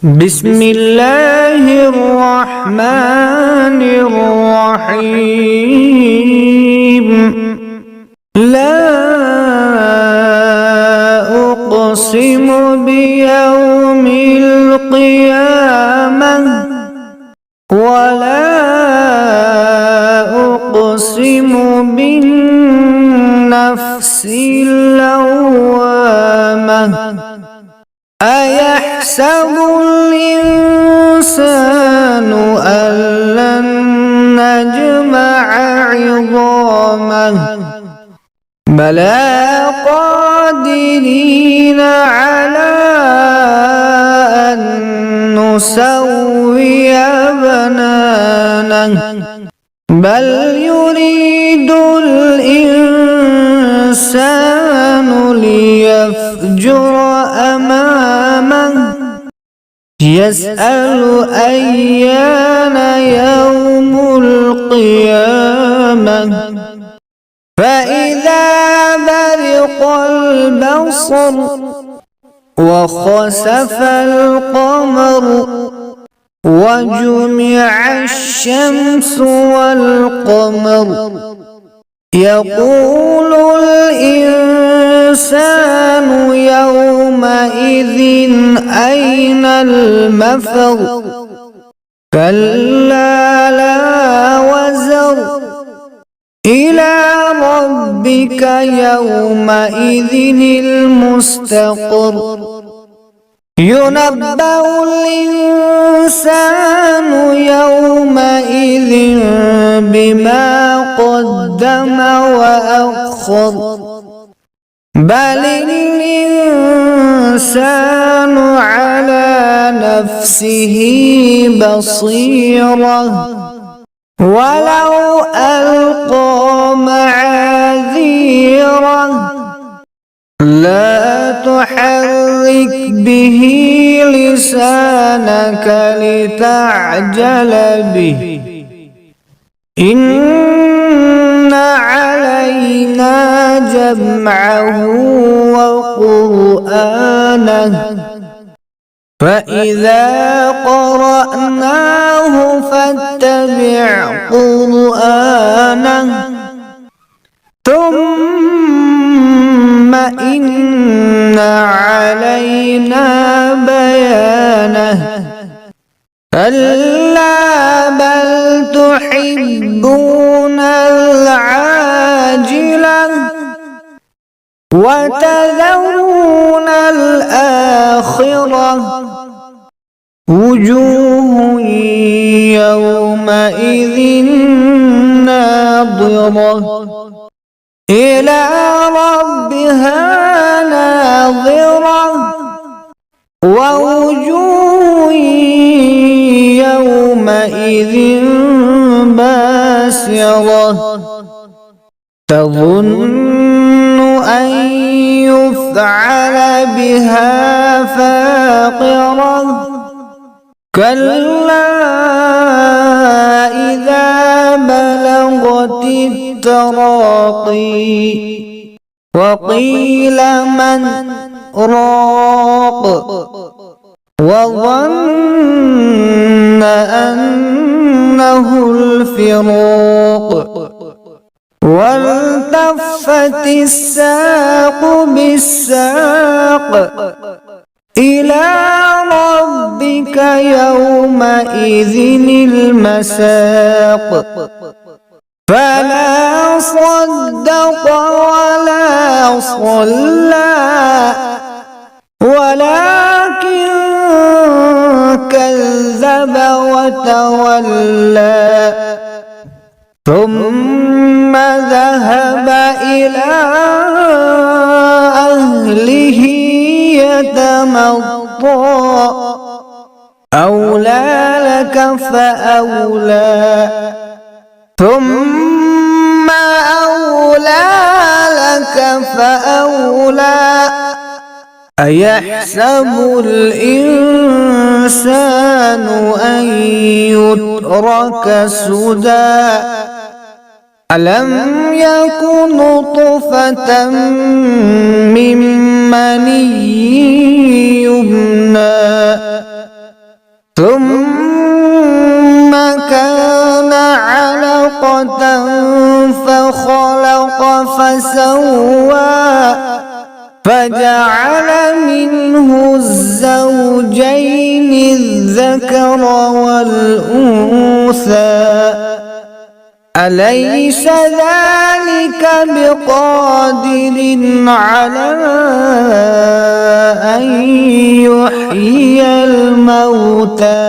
بسم الله الرحمن الرحيم. لا أقسم بيوم القيامة ولا أقسم بالنفس اللوامة. أيحسب الإنسان أن لن نجمع عظامه بلى قادرين على أن نسوي بنانه بل يريد الإنسان ليفجر أمامه يسأل أيان يوم القيامة فإذا برق البصر وخسف القمر وجمع الشمس والقمر يقول الإنسان يومئذ أين المفر كلا لا وزر إلى ربك يومئذ المستقر ينبأ الإنسان يومئذ بما قدم وأخر بل الإنسان على نفسه بصيرة ولو ألقى معاذيره لا تحرك به لسانك لتعجل به إن علينا جمعه وقرآنه فإذا قرأناه فاتبع قرآنه ثم إن علينا بيانه كلا بل تحبون العاجلة وتذرون الآخرة وجوه يومئذ ناظرة إلى ربها ناظرة ووجوه يومئذ باسرة تظن أن يفعل بها فاقرة كلا إذا بلغت التراقي وقيل من راق وظن أنه الفراق والتفت الساق بالساق إلى ربك يومئذ المساق فلا صدق ولا صلى ولكن كذب وتولى ثم ذهب إلى أهله يتمطى أولى لك فأولى ثم أولى لك فأولى أيحسب الإنسان أن يترك سدى ألم يكن نطفة من مني يمنى ثم كان علقة فخلق فسوى فجعل منه الزوجين الذكر والأنثى أليس ذلك بقادر على أن يحيي الموتى